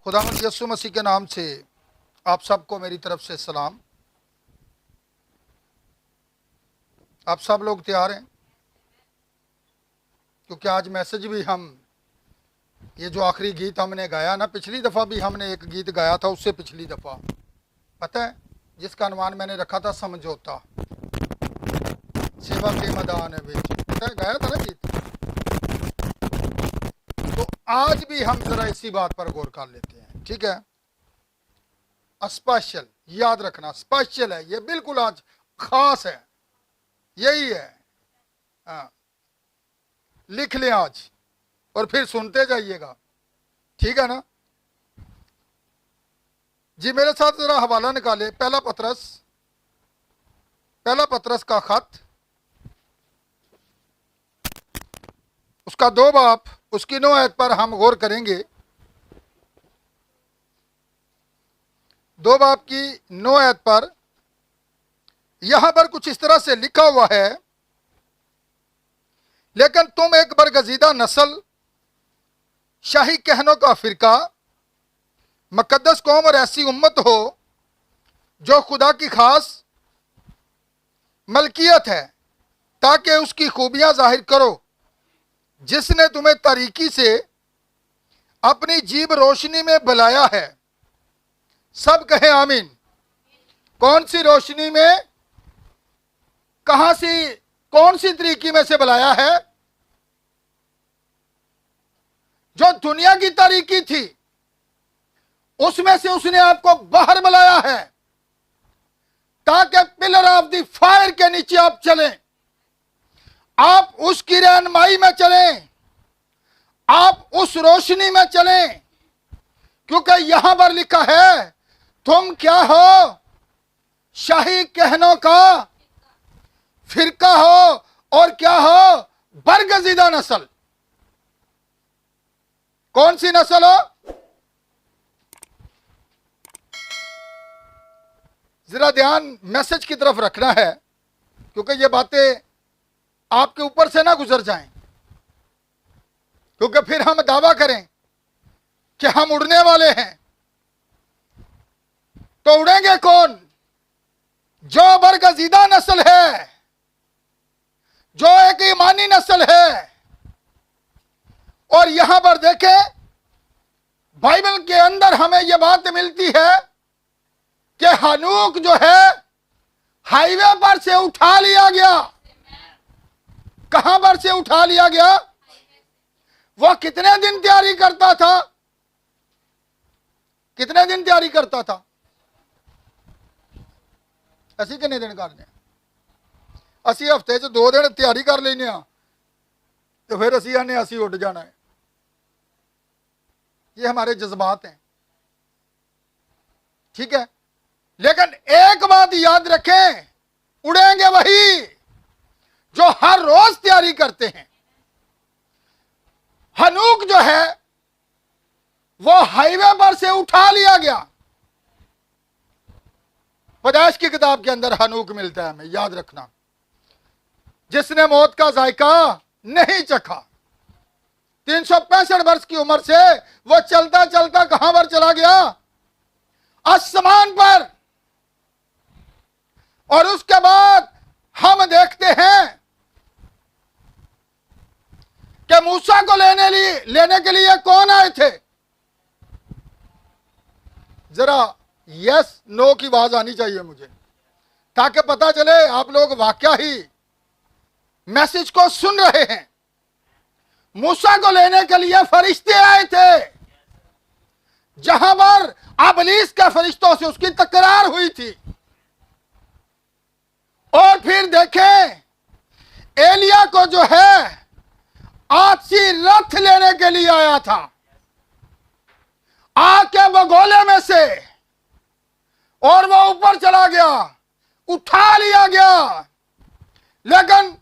खुदावंद यीशु मसीह के नाम से आप सबको मेरी तरफ से सलाम। आप सब लोग तैयार हैं? क्योंकि आज मैसेज भी हम ये जो आखिरी गीत हमने गाया ना, पिछली दफ़ा भी हमने एक गीत गाया था, उससे पिछली दफ़ा पता है जिसका अनुमान मैंने रखा था समझौता, सेवा के मैदान में, पता है गाया था ना गीत। तो आज भी हम जरा इसी बात पर गौर कर लेते हैं, ठीक है। स्पेशल, याद रखना स्पेशल है ये, बिल्कुल आज खास है, यही है। हाँ, लिख लें आज और फिर सुनते जाइएगा, ठीक है ना जी। मेरे साथ जरा हवाला निकाले, पहला पतरस का खत, उसका 2 बाब, उसकी 9 आयत पर हम गौर करेंगे। 2 बाब की 9 आयत पर यहां पर कुछ इस तरह से लिखा हुआ है, लेकिन तुम एक बरगजीदा नस्ल, शाही कहनों का फिरका, मुकद्दस कौम और ऐसी उम्मत हो जो खुदा की खास मलकियत है, ताकि उसकी खूबियां जाहिर करो, जिसने तुम्हें तारीकी से अपनी जीभ रोशनी में बुलाया है। सब कहें आमीन। कौन सी रोशनी में, कौन सी तरीकी में से बुलाया है? जो दुनिया की तारीकी थी उसमें से उसने आपको बाहर बुलाया है, ताकि पिलर ऑफ द फायर के नीचे आप चलें, आप उसकी रहनुमाई में चलें, आप उस रोशनी में चलें। क्योंकि यहां पर लिखा है तुम क्या हो? शाही कहनों का फिरका हो, और क्या हो? बरगजीदा नस्ल। कौन सी नस्ल हो? जरा ध्यान मैसेज की तरफ रखना है, क्योंकि ये बातें आपके ऊपर से ना गुजर जाएं, क्योंकि फिर हम दावा करें कि हम उड़ने वाले हैं, तो उड़ेंगे कौन? जो बरगजीदा नस्ल है, जो एक ईमानी नस्ल है। और यहां पर देखें, बाइबल के अंदर हमें यह बात मिलती है कि हनूक जो है हाईवे पर से उठा लिया गया। कहां पर से उठा लिया गया? वो कितने दिन तैयारी करता था? कितने दिन तैयारी करता था? असी कितने दिन करने? असी हफ्ते च 2 दिन तैयारी कर लेने, तो फिर असी आने असी उड़ जाना है। ये हमारे जज्बात हैं, ठीक है। लेकिन एक बात याद रखें, उड़ेंगे वही जो हर रोज तैयारी करते हैं। हनूक जो है वो हाईवे पर से उठा लिया गया। पैदाइश की किताब के अंदर हनूक मिलता है, हमें याद रखना, जिसने मौत का जायका नहीं चखा। 365 वर्ष की उम्र से वो चलता चलता कहां पर चला गया? आसमान पर। और उसके बाद हम देखते हैं कि मूसा को लेने के लिए कौन आए थे? जरा यस नो की आवाज आनी चाहिए मुझे, ताकि पता चले आप लोग वाकया ही मैसेज को सुन रहे हैं। मूसा को लेने के लिए फरिश्ते आए थे, जहां पर अबलीस के फरिश्तों से उसकी तकरार हुई थी। और फिर देखें, एलिया को जो है आपसी रथ लेने के लिए आया था, आके बगोले में से, और वो ऊपर चला गया, उठा लिया गया। लेकिन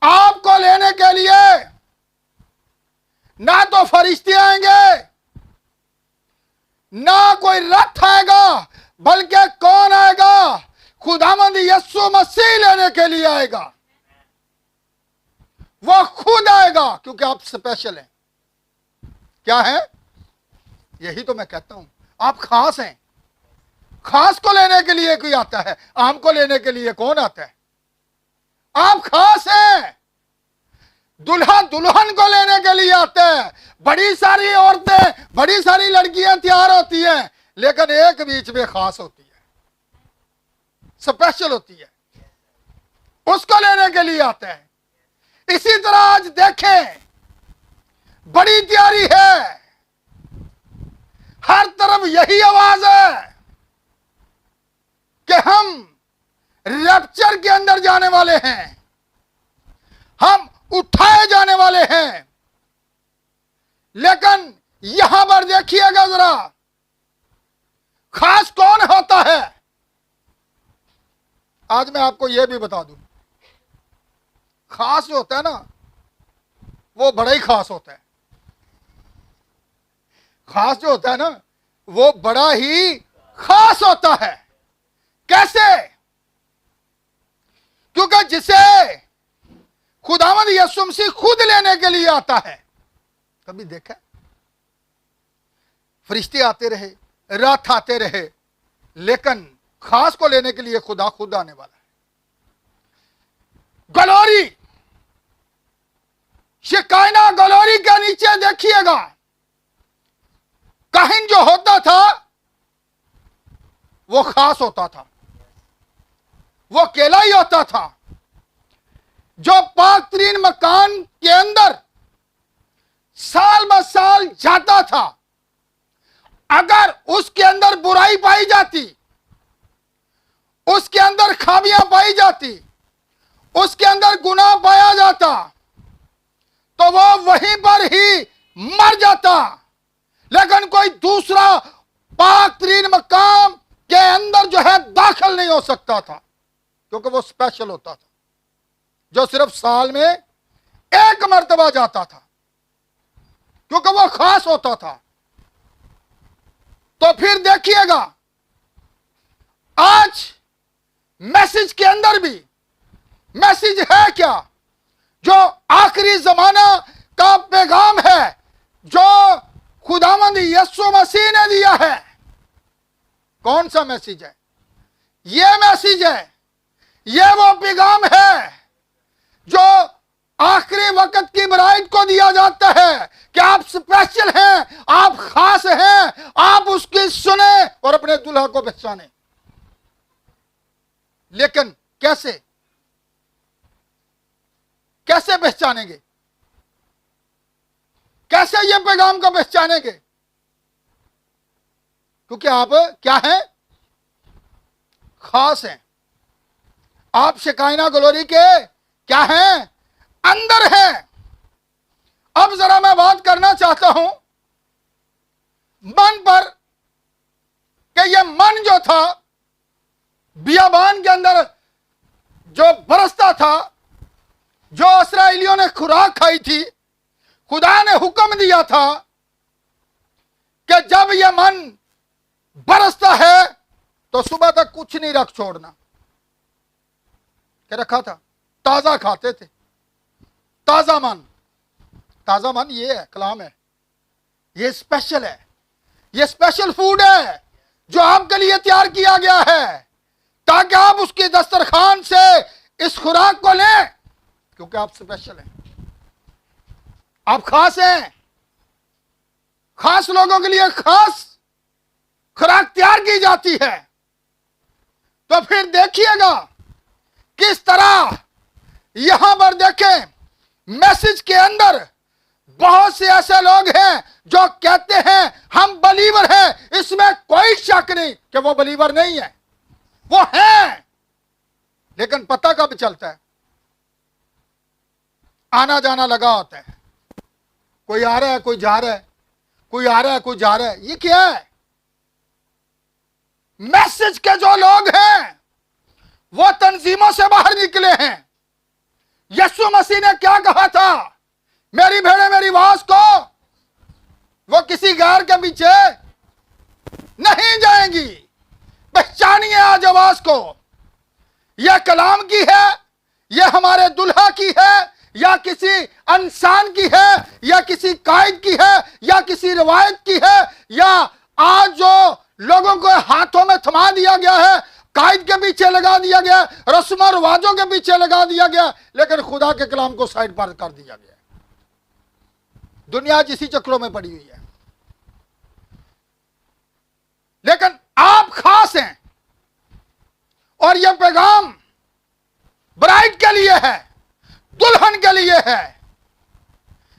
आपको लेने के लिए ना तो फरिश्ते आएंगे, ना कोई रथ आएगा, बल्कि कौन आएगा? खुदावंद यीशु मसीह लेने के लिए आएगा। वो खुद आएगा, क्योंकि आप स्पेशल हैं। क्या है? यही तो मैं कहता हूं, आप खास हैं। खास को लेने के लिए कोई आता है, आम को लेने के लिए कौन आता है? आप खास हैं। दुल्हा दुल्हन को लेने के लिए आते हैं। बड़ी सारी औरतें, बड़ी सारी लड़कियां तैयार होती हैं, लेकिन एक बीच में खास होती है, स्पेशल होती है, उसको लेने के लिए आते हैं। इसी तरह आज देखें, बड़ी तैयारी है, हर तरफ यही आवाज है कि हम रैप्चर के अंदर जाने वाले हैं, हम उठाए जाने वाले हैं। लेकिन यहां पर देखिएगा जरा, खास कौन होता है? आज मैं आपको यह भी बता दूं, खास जो होता है ना, वो बड़ा ही खास होता है। खास जो होता है ना, वो बड़ा ही खास होता है। कैसे? क्योंकि जिसे खुदावंद यीशु मसीह खुद लेने के लिए आता है। कभी देखा? फरिश्ते आते रहे, रात आते रहे, लेकिन खास को लेने के लिए खुदा खुद आने वाला है। गलोरी, शिकायना गलोरी के नीचे देखिएगा, काहिन जो होता था वो खास होता था, वो अकेला ही होता था। जो पाक तरीन मकान के अंदर साल ब साल जाता था, अगर उसके अंदर बुराई पाई जाती, उसके अंदर खामियां पाई जाती, उसके अंदर गुनाह पाया जाता, तो वो वहीं पर ही मर जाता। लेकिन कोई दूसरा पाक तरीन मकाम के अंदर जो है दाखिल नहीं हो सकता था, क्योंकि वो स्पेशल होता था, जो सिर्फ साल में एक मर्तबा जाता था, क्योंकि वो खास होता था। तो फिर देखिएगा, आज मैसेज के अंदर भी मैसेज है क्या? जो आखिरी जमाना का पैगाम है, जो खुदावंद यीशु मसीह ने दिया है। कौन सा मैसेज है? यह मैसेज है, यह वो पैगाम है जो आखिरी वक्त की ब्राइड को दिया जाता है कि आप स्पेशल हैं, आप खास हैं, आप उसकी सुने और अपने दुल्हा को पहचाने। लेकिन कैसे? कैसे पहचानेंगे? कैसे ये पैगाम को पहचानेंगे? क्योंकि आप क्या हैं? खास हैं। आप शिकायना ग्लोरी के क्या हैं? अंदर हैं। अब जरा मैं बात करना चाहता हूं मन पर, कि ये मन जो था बियाबान के अंदर जो बरसता था, जो इस्राएलियों ने खुराक खाई थी, खुदा ने हुक्म दिया था कि जब यह मन बरसता है तो सुबह तक कुछ नहीं रख छोड़ना। क्या रखा था? ताजा खाते थे। ताजा मन, ताजा मन ये है, कलाम है, ये स्पेशल है, ये स्पेशल फूड है जो आपके लिए तैयार किया गया है, ताकि आप उसके दस्तरखान से इस खुराक को लें, क्योंकि आप स्पेशल हैं, आप खास हैं। खास लोगों के लिए खास खुराक तैयार की जाती है। तो फिर देखिएगा किस तरह यहां पर देखें, मैसेज के अंदर बहुत से ऐसे लोग हैं जो कहते हैं हम बलीवर हैं, इसमें कोई शक नहीं कि वो बलीवर नहीं है, वो हैं। लेकिन पता कब चलता है? आना जाना लगा होता है, कोई आ रहा है, कोई जा रहा है, कोई आ रहा है, कोई जा रहा है। ये क्या है? मैसेज के जो लोग हैं वो तंजीमों से बाहर निकले हैं। यीशु मसीह ने क्या कहा था? मेरी भेड़ें मेरी आवाज को, वो किसी गैर के पीछे नहीं जाएंगी। पहचानिए आज आवाज को, यह कलाम की है, यह हमारे दुल्हा की है, या किसी इंसान की है, या किसी कायद की है, या किसी रिवायत की है, या आज जो लोगों को हाथों में थमा दिया गया है, कायद के पीछे लगा दिया गया, रस्म और रिवाजों के पीछे लगा दिया गया, लेकिन खुदा के कलाम को साइड पर कर दिया गया। दुनिया जिसी चक्रों में पड़ी हुई है। लेकिन आप खास हैं और यह पैगाम ब्राइड के लिए है, दुल्हन के लिए है।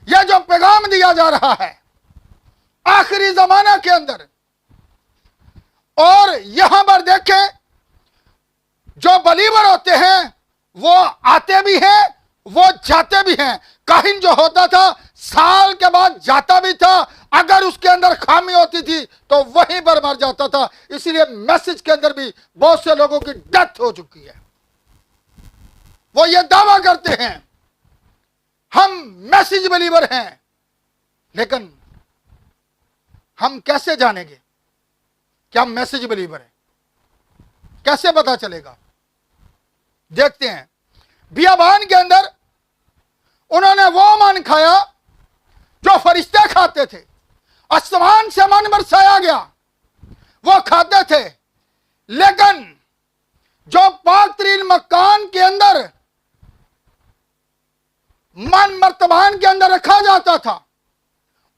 यह जो पैगाम दिया जा रहा है आखिरी जमाना के अंदर, और यहां पर देखें जो बलीवर होते हैं वो आते भी हैं, वो जाते भी हैं। काहिन जो होता था साल के बाद जाता भी था, अगर उसके अंदर खामी होती थी तो वहीं पर मर जाता था। इसलिए मैसेज के अंदर भी बहुत से लोगों की डेथ हो चुकी है। वो ये दावा करते हैं हम मैसेज बिलीवर हैं, लेकिन हम कैसे जानेंगे कि हम मैसेज बिलीवर हैं? कैसे पता चलेगा? देखते हैं बियाबान के अंदर उन्होंने वो मन खाया जो फरिश्ते खाते थे। आसमान से मन बरसाया गया, वो खाते थे। लेकिन जो पाक तरीन मकान के अंदर मन मर्तबान के अंदर रखा जाता था,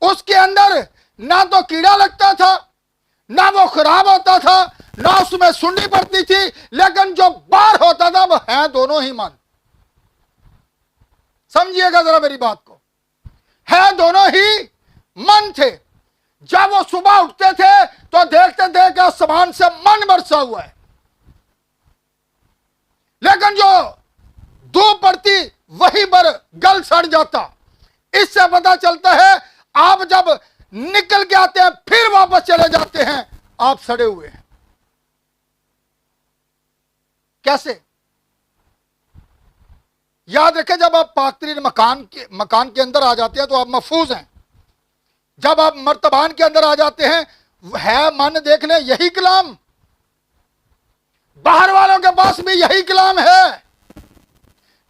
उसके अंदर ना तो कीड़ा लगता था, ना वो खराब होता था, ना उसमें सुंडी पड़ती थी, लेकिन जो बाहर होता था वो है दोनों ही मन। समझिएगा जरा मेरी बात को, है दोनों ही मन थे। जब वो सुबह उठते थे तो देखते थे कि आसमान से मन बरसा हुआ है, लेकिन जो धूप पड़ती वहीं पर गल सड़ जाता। इससे पता चलता है आप जब निकल के आते हैं फिर वापस चले जाते हैं, आप सड़े हुए हैं। कैसे? याद रखें, जब आप पाकतरीन मकान के अंदर आ जाते हैं तो आप महफूज हैं। जब आप मर्तबान के अंदर आ जाते हैं, है मन देख लें यही कलाम, बाहर वालों के पास भी यही कलाम है,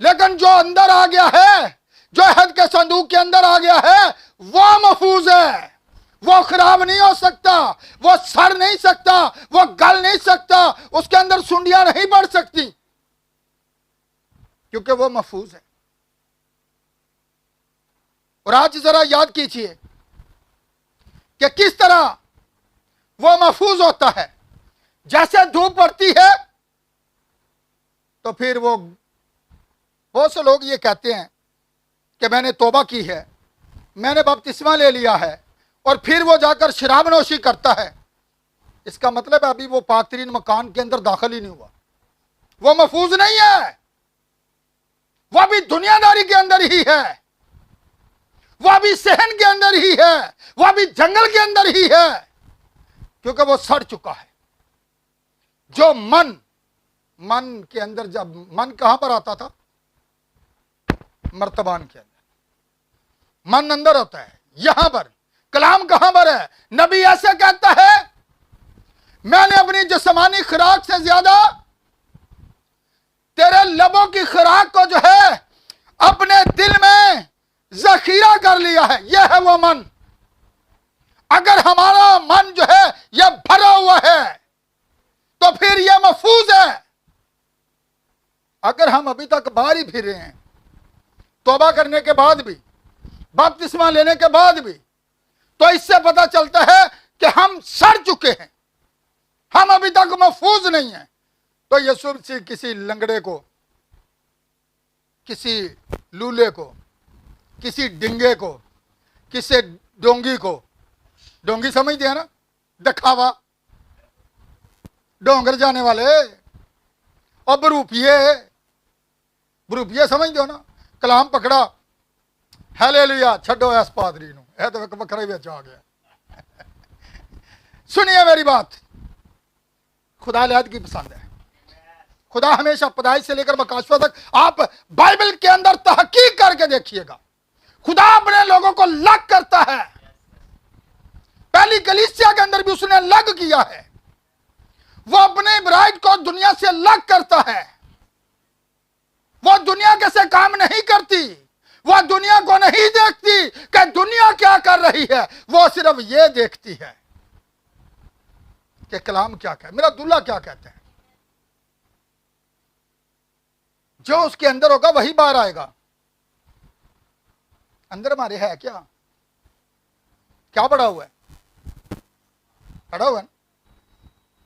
लेकिन जो अंदर आ गया है, जो अहद के संदूक के अंदर आ गया है, वो महफूज है। वो खराब नहीं हो सकता, वो सड़ नहीं सकता, वो गल नहीं सकता, उसके अंदर सुंडियां नहीं बढ़ सकती, क्योंकि वो महफूज है। और आज जरा याद कीजिए कि किस तरह वो महफूज होता है। जैसे धूप पड़ती है तो फिर वो, बहुत से लोग ये कहते हैं कि मैंने तौबा की है, मैंने बपतिस्मा ले लिया है, और फिर वो जाकर शराब नोशी करता है। इसका मतलब है अभी वो पाकतरीन मकान के अंदर दाखिल ही नहीं हुआ, वो महफूज नहीं है, वो भी दुनियादारी के अंदर ही है, वो भी सहन के अंदर ही है, वो भी जंगल के अंदर ही है, क्योंकि वो सड़ चुका है। जो मन के अंदर, जब मन कहां पर आता था? मर्तबान के अंदर मन अंदर होता है। यहां पर कलाम कहां पर है? नबी ऐसे कहता है, मैंने अपनी जिस्मानी खुराक से ज्यादा तेरे लबों की खुराक को जो है अपने दिल में जखीरा कर लिया है। यह है वो मन। अगर हमारा मन जो है यह भरा हुआ है तो फिर यह महफूज है। अगर हम अभी तक बाहर ही फिर रहे हैं, तौबा करने के बाद भी, बपतिस्मा लेने के बाद भी, तो इससे पता चलता है कि हम सड़ चुके हैं, हम अभी तक महफूज नहीं हैं। तो यीशु मसीह किसी लंगड़े को, किसी लूले को, किसी डिंगे को, किसी डोंगी को, डोंगी समझते हैं ना, दिखावा, डोंगर जाने वाले, और बरूपिये समझते हो ना, कलाम पकड़ा, हालेलुया, छड्डो इस पादरी नूं, यह तो एक बखरा ही बेच आ गया। सुनिए मेरी बात, खुदा लिहाद की पसंद है। खुदा हमेशा पैदाइश से लेकर बकाशवा तक, आप बाइबल के अंदर तहकीक करके देखिएगा, खुदा अपने लोगों को लग करता है। पहली कलीसिया के अंदर भी उसने लग किया है। वो अपने ब्राइड को दुनिया से लग करता है। वो दुनिया के से काम नहीं करती। वह दुनिया को नहीं देखती कि दुनिया क्या कर रही है, वो सिर्फ ये देखती है कि कलाम क्या कहता है, मेरा दूल्हा क्या कहता है। जो उसके अंदर होगा वही बाहर आएगा। अंदर हमारे है क्या पड़ा हुआ है? पड़ा हुआ है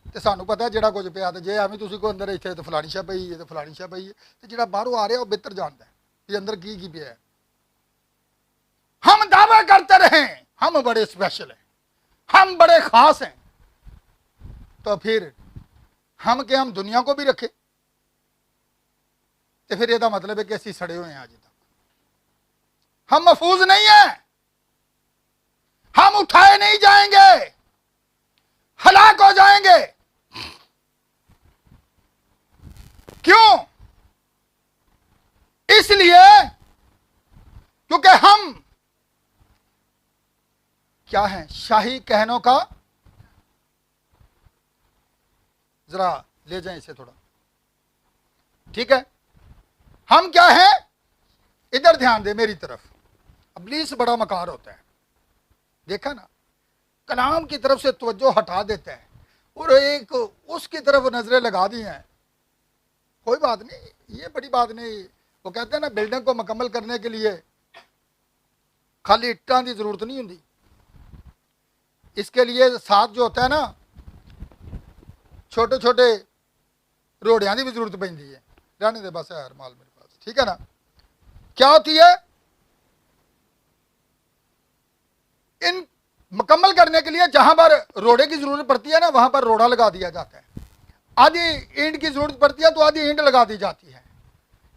तो सानू पता जेड़ा कुछ पिया तो जे एवं तुम को अंदर इतने तो फलानी शह पई है तो फलानी शह पई है, तो जो बाहरों आ रहा वो बेहतर जानता है कि अंदर की पिया है। हम दावा करते रहे हम बड़े स्पेशल हैं, हम बड़े खास हैं, तो फिर हम क्या हम दुनिया को भी रखे? तो फिर यह मतलब है कि असं सड़े हुए हैं आज तक, हम महफूज नहीं है, हम उठाए नहीं जाएंगे, हलाक हो जाएंगे। क्यों? इसलिए क्योंकि हम क्या हैं? शाही कहनों का, जरा ले जाएं इसे थोड़ा, ठीक है? हम क्या हैं? इधर ध्यान दे मेरी तरफ। इब्लीस बड़ा मकार होता है, देखा ना, कलाम की तरफ से तवज्जो हटा देता है और एक उसकी तरफ नजरें लगा दी हैं। कोई बात नहीं, ये बड़ी बात नहीं। वो कहते हैं ना, बिल्डिंग को मुकम्मल करने के लिए खाली इट्टां की जरूरत नहीं होती, इसके लिए साथ जो होता है ना छोटे छोटे रोड़ियां की भी जरूरत पैंदी है। रहने दे बस यार माल मेरे पास, ठीक है ना। क्या होती है? इन मुकम्मल करने के लिए जहां पर रोड़े की जरूरत पड़ती है ना, वहां पर रोड़ा लगा दिया जाता है। आधी ईंट की जरूरत पड़ती है तो आधी ईंट लगा दी जाती है।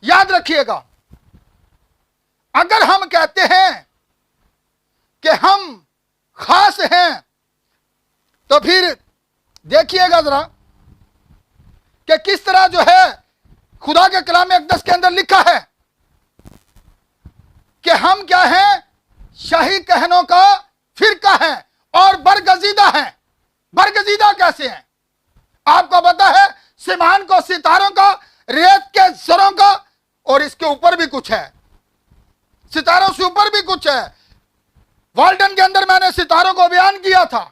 याद रखिएगा, अगर हम कहते हैं कि हम खास हैं, तो फिर देखिएगा जरा कि किस तरह जो है खुदा के कलाम अक़दस के अंदर लिखा है कि हम क्या हैं? शाही कहनों का फिरका है और बरगजीदा है। बरगजीदा कैसे हैं? आपको पता है, सिमान को सितारों का, रेत के जरों का, और इसके ऊपर भी कुछ है, सितारों से ऊपर भी कुछ है। वाल्डन के अंदर मैंने सितारों को बयान किया था,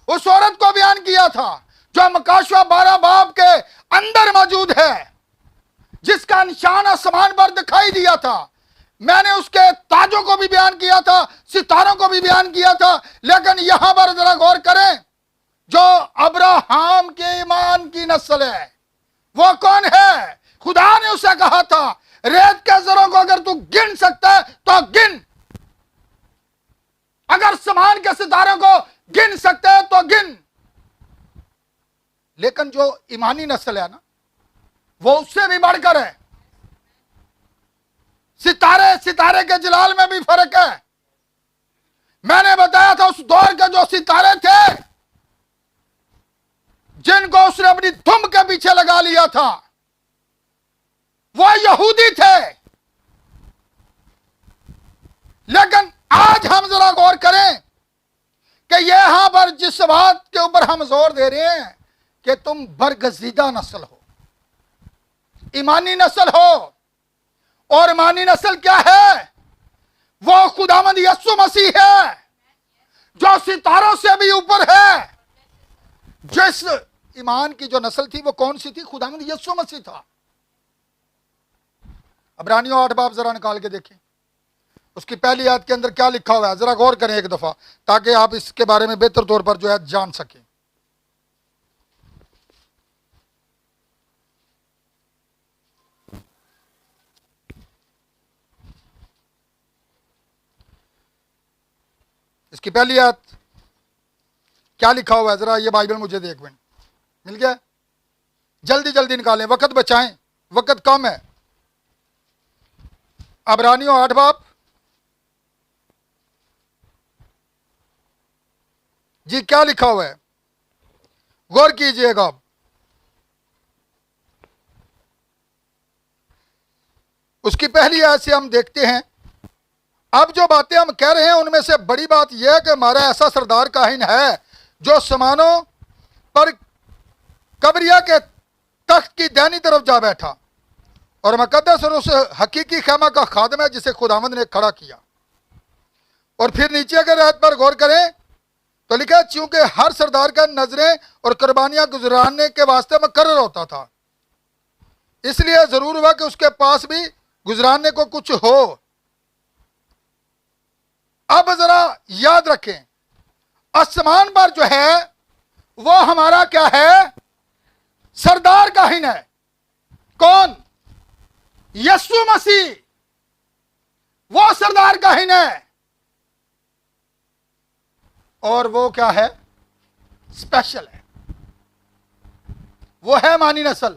उस औरत को बयान किया था जो मकाशवा 12 बाब के अंदर मौजूद है, जिसका निशान आसमान पर दिखाई दिया था। मैंने उसके ताजों को भी बयान किया था, सितारों को भी बयान किया था। लेकिन यहां पर जरा गौर करें, जो अब्राहम के ईमान की नस्ल है वो कौन है? खुदा ने उसे कहा था, रेत के जरों को अगर तू गिन सकता है तो गिन, अगर समान के सितारों को गिन सकते हैं तो गिन। लेकिन जो ईमानी नस्ल है ना, वो उससे भी बढ़कर है। सितारे सितारे के जलाल में भी फर्क है। मैंने बताया था उस दौर के जो सितारे थे, जिनको उसने अपनी धुम के पीछे लगा लिया था, वो यहूदी थे। लेकिन आज हम जरा गौर करें कि यहां पर जिस बात के ऊपर हम जोर दे रहे हैं कि तुम बरगजीदा नस्ल हो, ईमानी नस्ल हो, और ईमानी नस्ल क्या है? वो खुदावंद यीशु मसीह है, जो सितारों से भी ऊपर है। जिस ईमान की जो नस्ल थी वो कौन सी थी? खुदावंद यीशु मसीह था। इब्रानियों 8 बाब जरा निकाल के देखें, उसकी पहली आयत के अंदर क्या लिखा हुआ है, जरा गौर करें एक दफा, ताकि आप इसके बारे में बेहतर तौर पर जो है जान सकें। इसकी पहली आयत क्या लिखा हुआ है, जरा ये बाइबल मुझे देख मिनट मिल गया? जल्दी जल्दी निकालें, वक्त बचाएं, वक्त कम है। इब्रानियों 8 बाब जी, क्या लिखा हुआ है, गौर कीजिएगा आप। उसकी पहली आयत से हम देखते हैं, अब जो बातें हम कह रहे हैं उनमें से बड़ी बात यह है कि हमारा ऐसा सरदार काहिन है जो समानों पर कबरिया के तख्त की दाहिनी तरफ जा बैठा और मुकद्दस और उस हकीकी खेमा का खादम है जिसे खुदावंद ने खड़ा किया। और फिर नीचे के रहत पर गौर करें तो लिखा, चूंकि हर सरदार का नजरें और कुर्बानियां गुजराने के वास्ते मुकर्रर होता था, इसलिए जरूर हुआ कि उसके पास भी गुजराने को कुछ हो। अब जरा याद रखें, आसमान पर जो है वो हमारा क्या है? सरदार काहिन है। कौन? यीशु मसीह, वो सरदार काहिन है। और वो क्या है? स्पेशल है, वो है मानी नस्ल।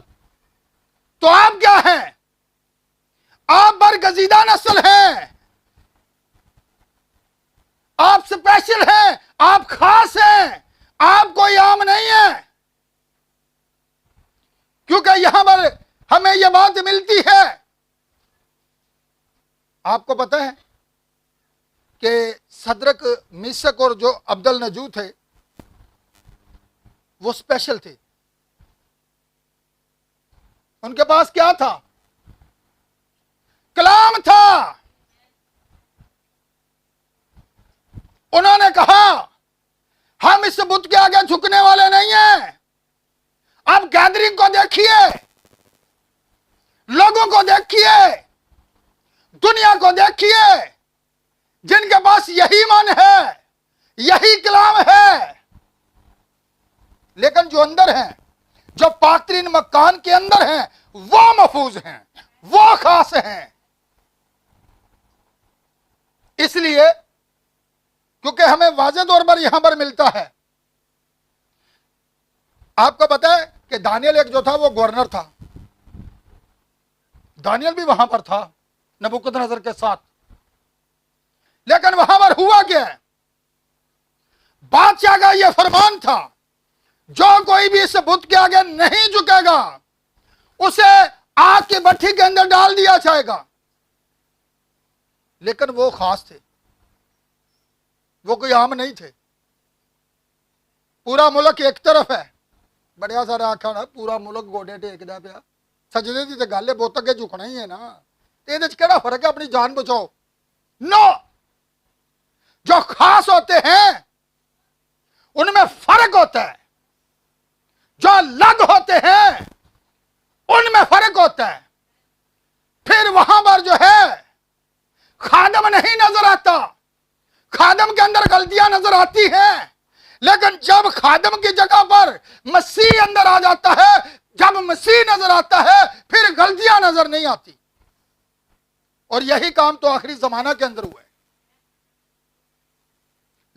तो आप क्या हैं? आप बरगजीदा नस्ल हैं, आप स्पेशल हैं, आप खास हैं, आप कोई आम नहीं है। क्योंकि यहां पर हमें यह बात मिलती है। आपको पता है कि सदरक, मिशक और जो अब्दुल नजू थे वो स्पेशल थे। उनके पास क्या था? कलाम था। उन्होंने कहा हम इस बुत के आगे झुकने वाले नहीं हैं। आप गैदरिंग को देखिए, लोगों को देखिए, दुनिया को देखिए, जिनके पास यही मन है, यही कलाम है, लेकिन जो अंदर हैं, जो पाकतरीन मकान के अंदर हैं, वो महफूज हैं, वो खास हैं। इसलिए क्योंकि हमें वाज़ेह तौर पर यहां पर मिलता है। आपको पता है कि दानियल एक जो था वो गवर्नर था। दानियल भी वहां पर था नबूकदनेस्सर के साथ। लेकिन वहां पर हुआ क्या है? बादशाह का यह फरमान था, जो कोई भी इस बुत के आगे नहीं झुकेगा उसे आग की भट्ठी के अंदर डाल दिया जाएगा। लेकिन वो खास थे, वो कोई आम नहीं थे। पूरा मुल्क एक तरफ है, बड़िया सारा आखा ना पूरा मुल्क गोडे टेकदा पिया। सजदे दी ते गल है, बहुत अगे झुकना ही है ना। ते इहदे च केड़ा फर्क है? अपनी जान बचाओ। नो, जो खास होते हैं उनमें फर्क होता है, जो अलग होते हैं उनमें फर्क होता है। फिर वहां पर जो है खादम नहीं नजर आता, खादम के अंदर गलतियां नजर आती हैं। लेकिन जब खादम की जगह पर मसीह अंदर आ जाता है, जब मसीह नजर आता है, फिर गलतियां नजर नहीं आती। और यही काम तो आखिरी जमाना के अंदर हुआ है।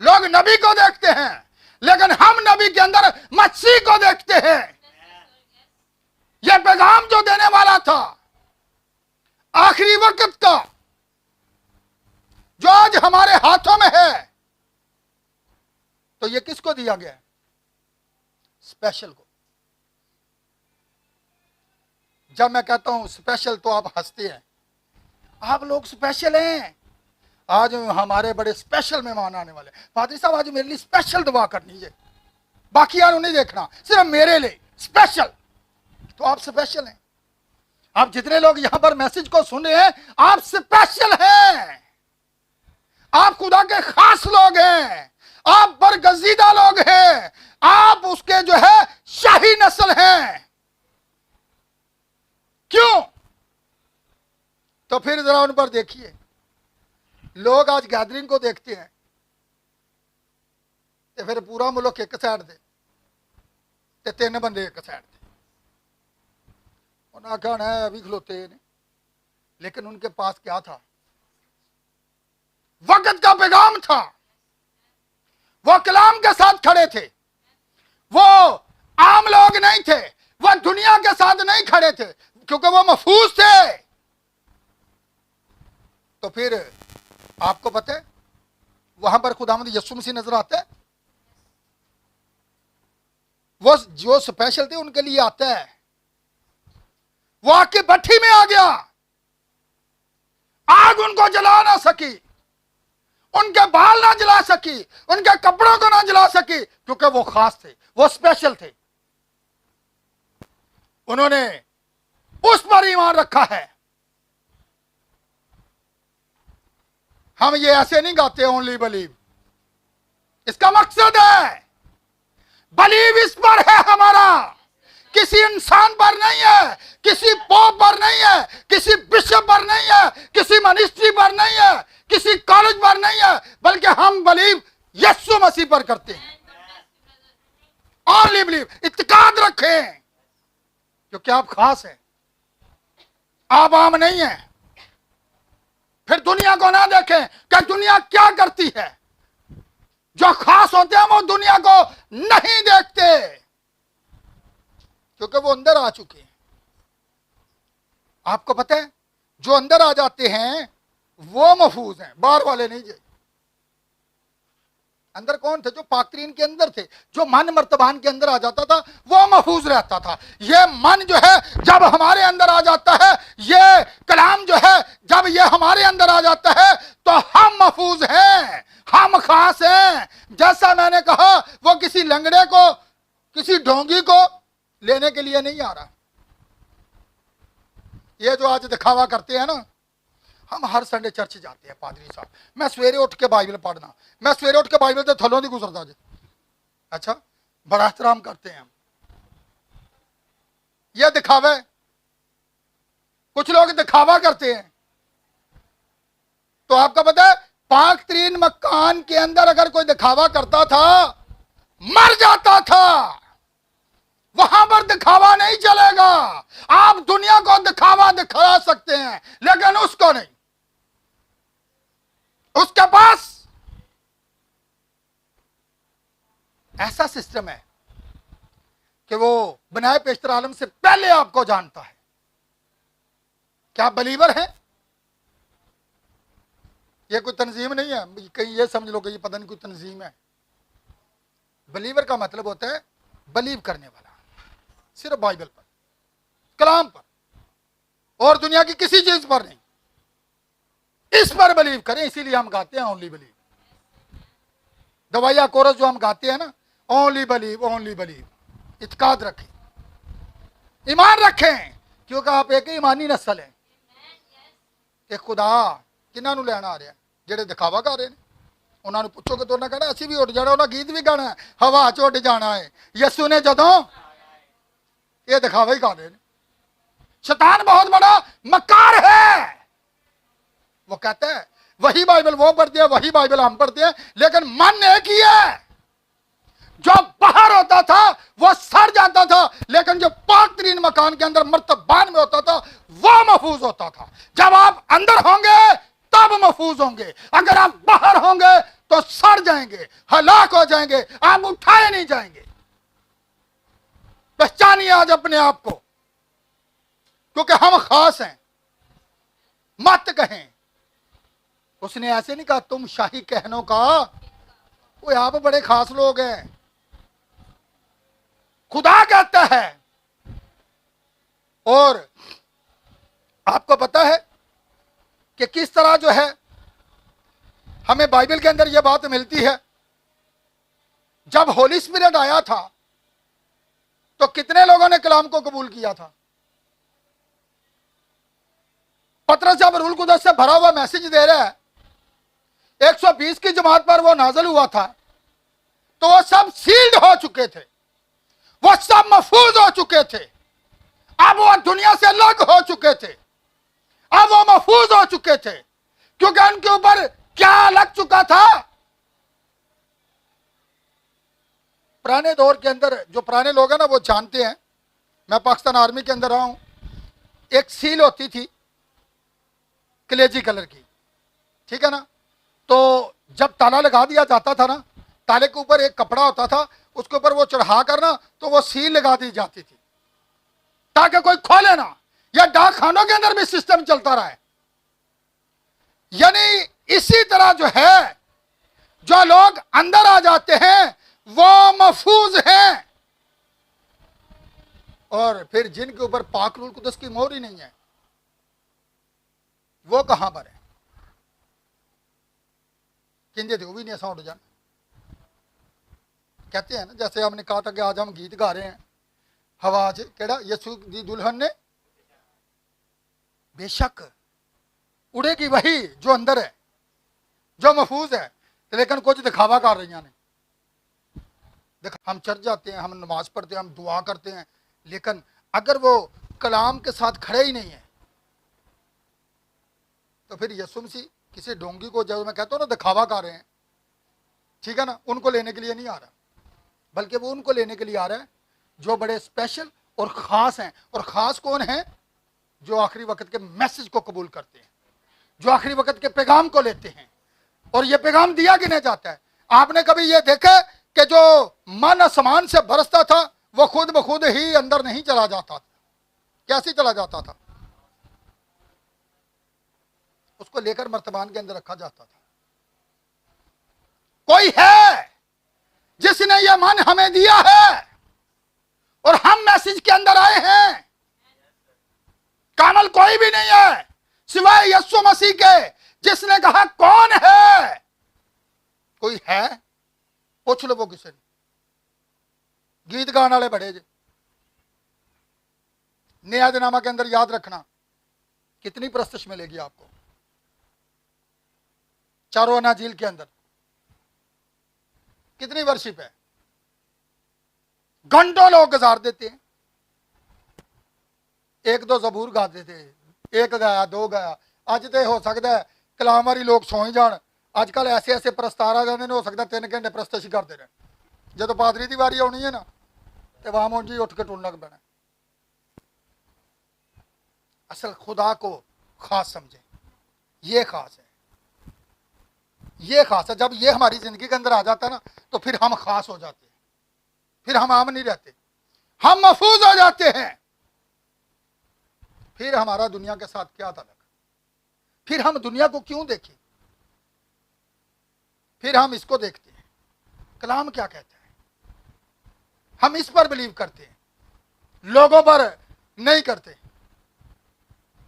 लोग नबी को देखते हैं, लेकिन हम नबी के अंदर मसीह को देखते हैं। यह पैगाम जो देने वाला था आखिरी वक्त का, जो आज हमारे हाथों में है, तो यह किसको दिया गया? स्पेशल को। जब मैं कहता हूं स्पेशल तो आप हंसते हैं। आप लोग स्पेशल हैं। आज हमारे बड़े स्पेशल मेहमान आने वाले। पादरी साहब आज मेरे लिए स्पेशल दुआ करनी है, बाकी यार नहीं देखना, सिर्फ मेरे लिए स्पेशल। तो आप स्पेशल हैं। आप जितने लोग यहां पर मैसेज को सुन रहे हैं, आप स्पेशल हैं। आप खुदा के खास लोग हैं, आप बरगजीदा लोग हैं, आप उसके जो है शाही नस्ल हैं। क्यों? तो फिर जरा उन पर देखिए। लोग आज गैदरिंग को देखते हैं तो फिर पूरा मुल्क एक साइड दे ते तीन बंदे एक साइड दे। उन्हें कहना है अभी खलोते ने, लेकिन उनके पास क्या था? वक्त का पैगाम था। वो कलाम के साथ खड़े थे। वो आम लोग नहीं थे, वो दुनिया के साथ नहीं खड़े थे, क्योंकि वो महफूज थे। तो फिर आपको पता है वहां पर खुदावंद यीशु मसीह नजर आता है। वो जो स्पेशल थे उनके लिए आता है। वो आके भट्ठी में आ गया, आग उनको जला ना सकी, उनके बाल ना जला सकी, उनके कपड़ों को ना जला सकी, क्योंकि वो खास थे, वो स्पेशल थे। उन्होंने उस पर ईमान रखा है। हम ये ऐसे नहीं गाते ओनली बिलीव, इसका मकसद है बिलीव इस पर है हमारा, किसी इंसान पर नहीं है, किसी पोप पर नहीं है, किसी बिशप पर नहीं है, किसी मिनिस्ट्री पर नहीं है, किसी कॉलेज पर नहीं है, बल्कि हम बिलीव यीशु मसीह पर करते हैं। ओनली बिलीव, इत्तेकाद रखें क्योंकि आप खास हैं, आप आम नहीं हैं। फिर दुनिया को ना देखें कि दुनिया क्या करती है। जो खास होते हैं वो दुनिया को नहीं देखते क्योंकि वो अंदर आ चुके हैं। आपको पता है जो अंदर आ जाते हैं वो महफूज हैं, बाहर वाले नहीं। अंदर कौन थे? जो पाकरीन के अंदर थे, जो मन मर्तबान के अंदर आ जाता था वो महफूज रहता था। ये मन जो है जब हमारे अंदर आ जाता है, ये कलाम जो है जब ये हमारे अंदर आ जाता है तो हम महफूज हैं, हम खास हैं। जैसा मैंने कहा, वो किसी लंगड़े को, किसी ढोंगी को लेने के लिए नहीं आ रहा। ये जो आज दिखावा करते हैं ना, हम हर संडे चर्च जाते हैं पादरी साहब, मैं सवेरे उठ के बाइबल पढ़ना, मैं सवेरे उठ के बाइबल से थलों नहीं गुजरता जी। अच्छा, बड़ा एहतराम करते हैं हम। यह दिखावा, कुछ लोग दिखावा करते हैं। तो आपका पता है पाक तरीन मकान के अंदर अगर कोई दिखावा करता था मर जाता था। वहां पर दिखावा नहीं चलेगा। आप दुनिया को दिखावा दिखा सकते हैं लेकिन उसको नहीं। उसके पास ऐसा सिस्टम है कि वो बनाए पेशतर आलम से पहले आपको जानता है। क्या बलीवर है? ये कोई तंजीम नहीं है, कहीं ये समझ लो कि ये पता नहीं कोई तंजीम है। बलीवर का मतलब होता है बलीव करने वाला, सिर्फ बाइबल पर, कलाम पर, और दुनिया की किसी चीज पर नहीं। इस पर बिलीव करें। इसीलिए हम गाते हैं ओनली बिलीव। दवाइया कोरस जो हम गाते हैं ना, ओनली बिलीव, ओनली बिलीव। इत्काद रखें, ईमान रखें, क्योंकि आप एक ईमानी नस्ल है। एक खुदा किन्हां नूं लैण आ रहा, जेड़े दिखावा कर रहे हैं। उन्होंने पूछोगे तो उन्हें कहना असीं भी उठ जाना, उन्हें गीत भी गाना है, हवा च उड़ जाना है। यसू ने जदों ये दिखावा ही कर रहे हैं। शैतान बहुत बड़ा मक्कार है। वो कहता है वही बाइबल वो पढ़ते हैं, वही बाइबल हम पढ़ते हैं, लेकिन मन एक ही है। जो बाहर होता था वो सड़ जाता था, लेकिन जो पाक तरीन मकान के अंदर मर्तबान में होता था वो महफूज होता था। जब आप अंदर होंगे तब महफूज होंगे। अगर आप बाहर होंगे तो सड़ जाएंगे, हलाक हो जाएंगे, आप उठाए नहीं जाएंगे। पहचानिए आज अपने आप को, क्योंकि हम खास हैं। मत कहें, उसने ऐसे नहीं कहा तुम शाही कहनों का, वो आप बड़े खास लोग हैं। खुदा कहता है। और आपको पता है कि किस तरह जो है हमें बाइबल के अंदर यह बात मिलती है। जब होली स्पिरिट आया था तो कितने लोगों ने कलाम को कबूल किया था? पतरस जब रूल कुदस से भरा हुआ मैसेज दे रहा है, 120 की जमात पर वो नाज़िल हुआ था, तो वो सब सील्ड हो चुके थे, वो सब महफूज हो चुके थे। अब वो दुनिया से अलग हो चुके थे, अब वो महफूज हो चुके थे, क्योंकि उनके ऊपर क्या लग चुका था। पुराने दौर के अंदर जो पुराने लोग हैं ना वो जानते हैं। मैं पाकिस्तान आर्मी के अंदर रहा हूं। एक सील होती थी कलेजी कलर की, ठीक है ना। तो जब ताला लगा दिया जाता था ना, ताले के ऊपर एक कपड़ा होता था, उसके ऊपर वो चढ़ा कर ना तो वो सील लगा दी जाती थी ताकि कोई खोले ना। या डाक खानों के अंदर भी सिस्टम चलता रहा है। यानी इसी तरह जो है, जो लोग अंदर आ जाते हैं वो महफूज हैं, और फिर जिनके ऊपर पाक रूल कुदस की मोहर ही नहीं है वो कहां पर है? कहते थे वो भी नहीं ऐसा उठ जाना। कहते हैं ना, जैसे हमने कहा था कि आज हम गीत गा रहे हैं, हवा च केड़ा यसू दी दुल्हन ने बेशक उड़ेगी वही जो अंदर है, जो महफूज है, लेकिन कुछ दिखावा कर रही ने। देख, हम चर्च जाते हैं, हम नमाज पढ़ते हैं, हम दुआ करते हैं, लेकिन अगर वो कलाम के साथ खड़े ही नहीं है तो फिर यीशु मसीह किसी ढोंगी को, जब मैं कहता हूँ ना दिखावा कर रहे हैं, ठीक है ना, उनको लेने के लिए नहीं आ रहा, बल्कि वो उनको लेने के लिए आ रहा है जो बड़े स्पेशल और ख़ास हैं। और ख़ास कौन है? जो आखिरी वक्त के मैसेज को कबूल करते हैं, जो आखिरी वक्त के पैगाम को लेते हैं। और ये पैगाम दिया किन्हें जाता है? आपने कभी ये देखा कि जो मन आसमान से बरसता था वो खुद ब खुद ही अंदर नहीं चला जाता था? कैसे चला जाता था? उसको लेकर मर्तबान के अंदर रखा जाता था। कोई है जिसने ये मन हमें दिया है और हम मैसेज के अंदर आए हैं। कामल कोई भी नहीं है सिवाय यीशु मसीह के, जिसने कहा कौन है? कोई है? पूछ लो वो किसी ने। गीत गाने वाले बड़े जे नया जनामा के अंदर याद रखना कितनी प्रस्तश मिलेगी आपको। चारों अनाजील के अंदर कितनी वर्शिप है, घंटों लोग गुजार देते हैं। एक दो जबूर गाते थे, एक गाया, दो गाया। अज तो हो सकता है कलाम वाली लोग सो ही जान। अजकल ऐसे ऐसे प्रस्तार आ जाते हैं, हो सकता 3 घंटे प्रस्तश ही करते रहे। जो पादरी की वारी आनी है ना तो वाम उंज ही उठ के टुरना पैना। असल खुदा को खास समझे, ये खास है, ये खास है। जब ये हमारी जिंदगी के अंदर आ जाता है ना तो फिर हम खास हो जाते हैं, फिर हम आम नहीं रहते, हम महफूज हो जाते हैं। फिर हमारा दुनिया के साथ क्या ताल्लुक? फिर हम दुनिया को क्यों देखें? फिर हम इसको देखते हैं कलाम क्या कहता है, हम इस पर बिलीव करते हैं, लोगों पर नहीं करते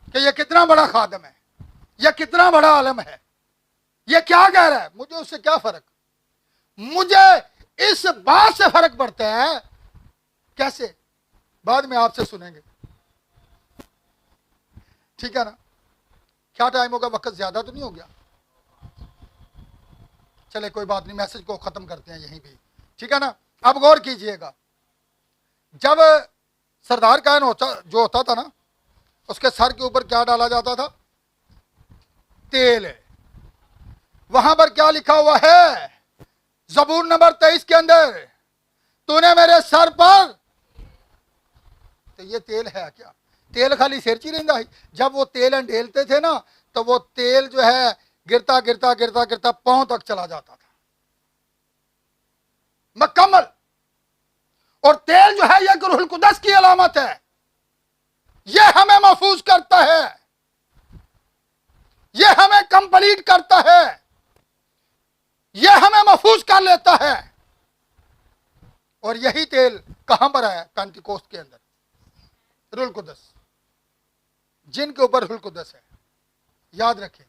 कि ये कितना बड़ा खादम है, यह कितना बड़ा आलम है, ये क्या कह रहा है, मुझे उससे क्या फर्क। मुझे इस बात से फर्क पड़ता है। कैसे? बाद में आपसे सुनेंगे, ठीक है ना। क्या टाइम होगा? वक्त ज्यादा तो नहीं हो गया? चले कोई बात नहीं, मैसेज को खत्म करते हैं यहीं भी, ठीक है ना। अब गौर कीजिएगा, जब सरदार कायन जो होता था ना, उसके सर के ऊपर क्या डाला जाता था? तेल। वहां पर क्या लिखा हुआ है? ज़बूर नंबर 23 के अंदर, तूने मेरे सर पर। तो ये तेल है क्या? तेल खाली सिर ची रहिंदा है। जब वो तेल अंडेलते थे ना तो वो तेल जो है गिरता गिरता गिरता गिरता पांव तक चला जाता था, मुकम्मल। और तेल जो है यह रूहुल कुदस की अलामत है, यह हमें महफूज करता है, यह हमें कंप्लीट करता है, यह हमें महफूज कर लेता है। और यही तेल कहां पर है? पेंटिकोस्त के अंदर, रूहुल कुदस, जिनके ऊपर रूहुल कुदस है। याद रखें,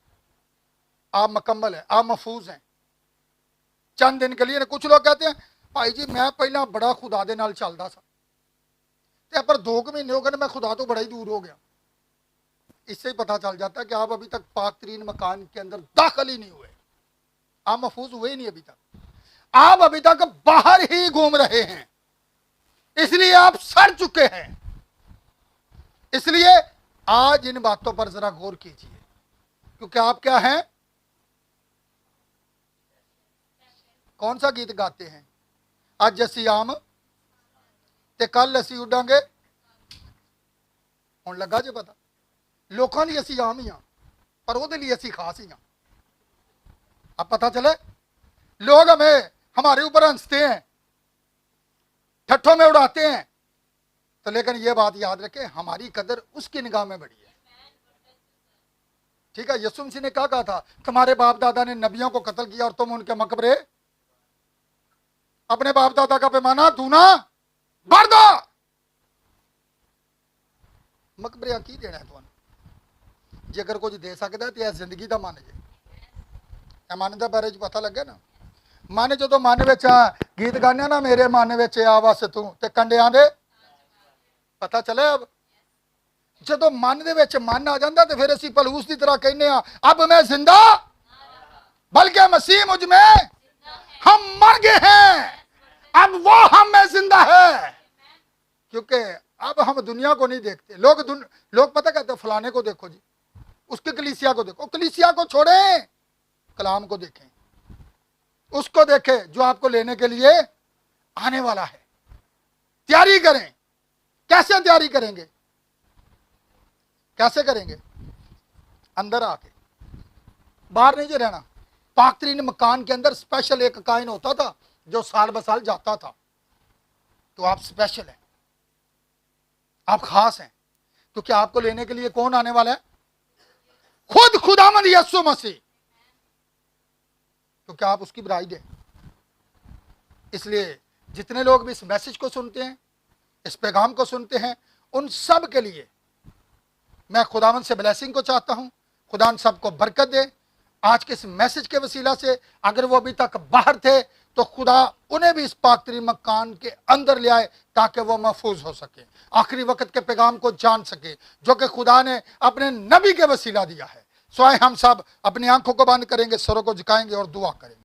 आप मुकम्मल है, आप महफूज हैं। चंद दिन के लिए कुछ लोग कहते हैं भाई जी मैं पहला बड़ा खुदा दे नाल चलदा सा, ते पर 2 महीने हो गए मैं खुदा तो बड़ा ही दूर हो गया। इससे ही पता चल जाता है कि आप अभी तक पाक तरीन मकान के अंदर दाखिल ही नहीं हुए, आप महफूज हुए ही नहीं अभी तक, आप अभी तक बाहर ही घूम रहे हैं, इसलिए आप सड़ चुके हैं। इसलिए आज इन बातों पर जरा गौर कीजिए, क्योंकि आप क्या हैं? कौन सा गीत गाते हैं? अज असी आम ते कल असी उडांगे। हुण लगा जे पता, लोगों लिए असी आम ही हाँ पर वो लिए असी खास ही हाँ। अब पता चले, लोग हमें हमारे ऊपर हंसते हैं, ठट्ठों में उड़ाते हैं, तो लेकिन ये बात याद रखें हमारी कदर उसकी निगाह में बड़ी है, ठीक है। यीशु मसीह ने क्या कहा था? तुम्हारे बाप दादा ने नबियों को कत्ल किया और तुम उनके मकबरे, अपने बाप दादा का पैमाना दूना भर दो। मकबरे की देना है तुम जे अगर कुछ दे सकता है तो यह जिंदगी का मन जे मन के बारे पता लगे ना। मन जो मन में गीत गाने ना, मेरे मन में आ वस तू ते कंडिया दे, पता चले अब ਜਦੋਂ ਮਨ ਦੇ ਵਿੱਚ ਮਨ ਆ ਜਾਂਦਾ ਤੇ ਫਿਰ ਅਸੀਂ ਪਲੂਸ ਦੀ ਤਰ੍ਹਾਂ ਕਹਿੰਦੇ ਆ अब मैं जिंदा बल्कि मसीह मुझ में हम मर गए हैं अब वो हम में जिंदा है क्योंकि अब हम दुनिया को नहीं देखते लोग पता कहते फलाने को देखो जी उसके कलीसिया को देखो कलीसिया को छोड़े कलाम को देखें उसको देखें जो आपको लेने के लिए आने वाला है तैयारी करें कैसे तैयारी करेंगे कैसे करेंगे अंदर आके बाहर नहीं जो रहना पाकतरीन मकान के अंदर स्पेशल एक काइन होता था जो साल ब साल जाता था तो आप स्पेशल हैं आप खास हैं क्योंकि आपको लेने के लिए कौन आने वाला है खुद खुदावंद यीशु मसीह क्योंकि आप उसकी ब्राइड हैं इसलिए जितने लोग भी इस मैसेज को सुनते हैं इस पैगाम को सुनते हैं उन सब के लिए मैं खुदावंद से ब्लेसिंग को चाहता हूं खुदा सबको बरकत दे आज के इस मैसेज के वसीला से अगर वो अभी तक बाहर थे तो खुदा उन्हें भी इस पाकतरीन मकान के अंदर ले आए ताकि वो महफूज हो सके आखिरी वक्त के पैगाम को जान सके जो कि खुदा ने अपने नबी के वसीला दिया है सो आए हम सब अपनी आंखों को बंद करेंगे सरों को झुकाएंगे और दुआ करेंगे